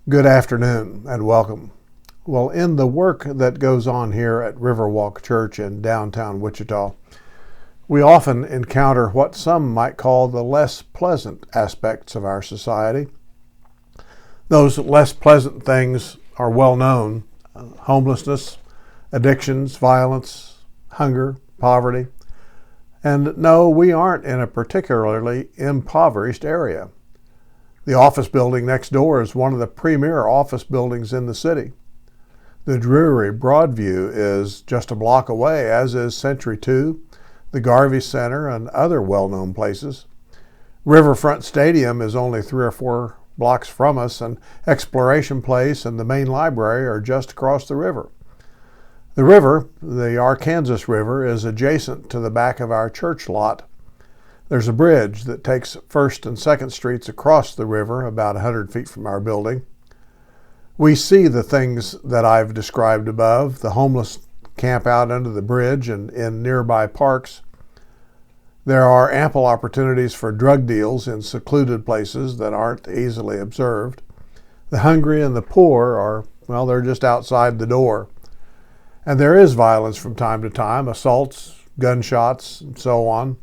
Good afternoon and welcome. Well, in the work that goes on here at Riverwalk Church in downtown Wichita, we often encounter what some might call the less pleasant aspects of our society. Those less pleasant things are well known: homelessness, addictions, violence, hunger, poverty. And no, we aren't in a particularly impoverished area. The office building next door is one of the premier office buildings in the city. The dreary Broadview is just a block away, as is Century 2, the Garvey Center, and other well-known places. Riverfront Stadium is only 3 or 4 blocks from us, and Exploration Place and the main library are just across the river. The river, the Arkansas River, is adjacent to the back of our church lot. There's a bridge that takes 1st and 2nd Streets across the river about 100 feet from our building. We see the things that I've described above. The homeless camp out under the bridge and in nearby parks. There are ample opportunities for drug deals in secluded places that aren't easily observed. The hungry and the poor are, well, they're just outside the door. And there is violence from time to time, assaults, gunshots, and so on.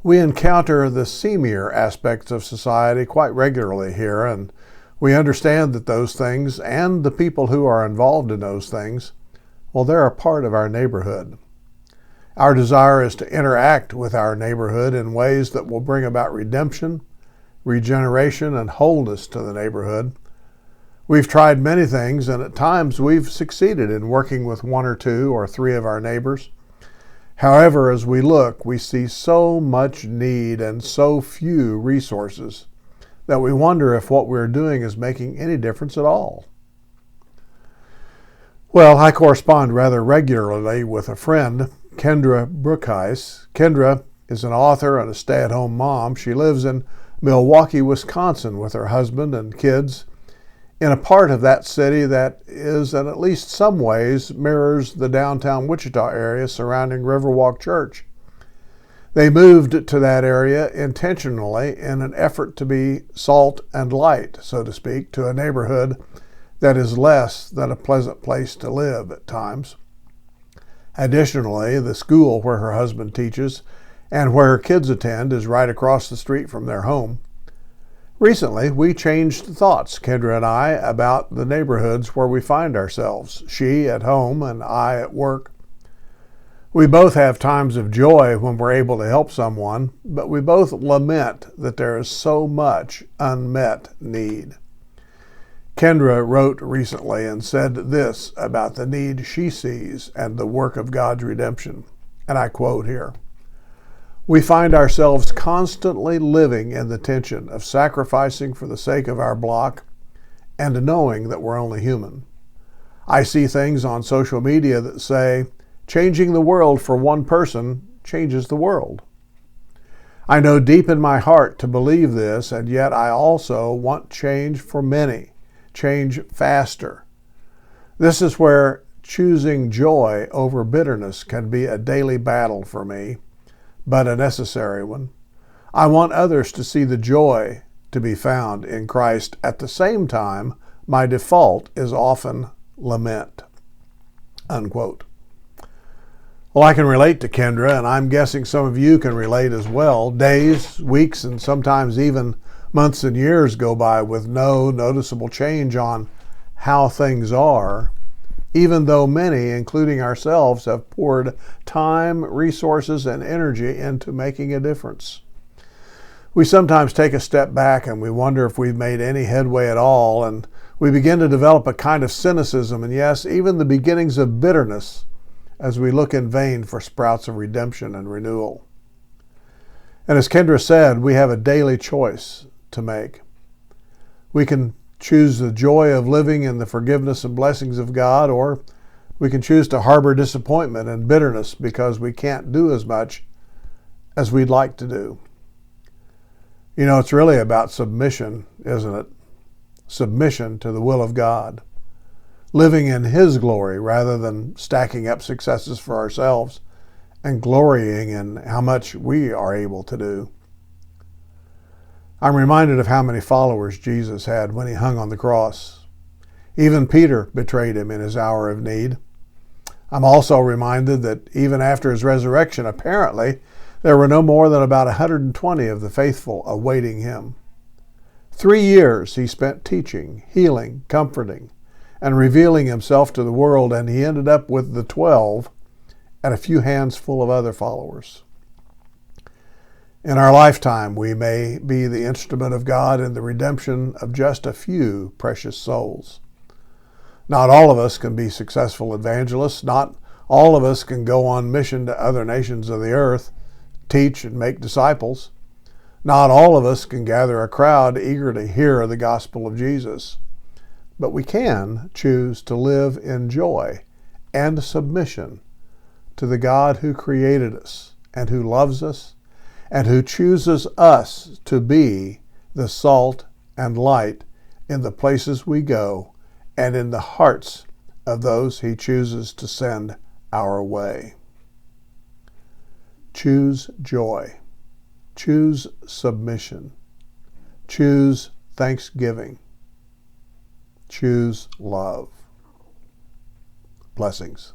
We encounter the seamier aspects of society quite regularly here, and we understand that those things and the people who are involved in those things, well, they're a part of our neighborhood. Our desire is to interact with our neighborhood in ways that will bring about redemption, regeneration, and wholeness to the neighborhood. We've tried many things, and at times we've succeeded in working with 1 or 2 or 3 of our neighbors. However, as we look, we see so much need and so few resources that we wonder if what we're doing is making any difference at all. Well, I correspond rather regularly with a friend, Kendra Brookhuis. Kendra is an author and a stay-at-home mom. She lives in Milwaukee, Wisconsin with her husband and kids in a part of that city that is, in at least some ways, mirrors the downtown Wichita area surrounding Riverwalk Church. They moved to that area intentionally in an effort to be salt and light, so to speak, to a neighborhood that is less than a pleasant place to live at times. Additionally, the school where her husband teaches and where her kids attend is right across the street from their home. Recently, we changed thoughts, Kendra and I, about the neighborhoods where we find ourselves, she at home and I at work. We both have times of joy when we're able to help someone, but we both lament that there is so much unmet need. Kendra wrote recently and said this about the need she sees and the work of God's redemption, and I quote here: "We find ourselves constantly living in the tension of sacrificing for the sake of our block and knowing that we're only human. I see things on social media that say, changing the world for one person changes the world. I know deep in my heart to believe this, and yet I also want change for many, change faster. This is where choosing joy over bitterness can be a daily battle for me, but a necessary one. I want others to see the joy to be found in Christ. At the same time, my default is often lament." Unquote. Well, I can relate to Kendra, and I'm guessing some of you can relate as well. Days, weeks, and sometimes even months and years go by with no noticeable change on how things are, even though many, including ourselves, have poured time, resources, and energy into making a difference. We sometimes take a step back and we wonder if we've made any headway at all, and we begin to develop a kind of cynicism and, yes, even the beginnings of bitterness as we look in vain for sprouts of redemption and renewal. And as Kendra said, we have a daily choice to make. We can choose the joy of living in the forgiveness and blessings of God, or we can choose to harbor disappointment and bitterness because we can't do as much as we'd like to do. You know, it's really about submission, isn't it? Submission to the will of God. Living in His glory rather than stacking up successes for ourselves and glorying in how much we are able to do. I'm reminded of how many followers Jesus had when he hung on the cross. Even Peter betrayed him in his hour of need. I'm also reminded that even after his resurrection, apparently, there were no more than about 120 of the faithful awaiting him. 3 years he spent teaching, healing, comforting, and revealing himself to the world, and he ended up with the 12 and a few hands full of other followers. In our lifetime, we may be the instrument of God in the redemption of just a few precious souls. Not all of us can be successful evangelists. Not all of us can go on mission to other nations of the earth, teach and make disciples. Not all of us can gather a crowd eager to hear the gospel of Jesus. But we can choose to live in joy and submission to the God who created us and who loves us and who chooses us to be the salt and light in the places we go and in the hearts of those he chooses to send our way. Choose joy. Choose submission. Choose thanksgiving. Choose love. Blessings.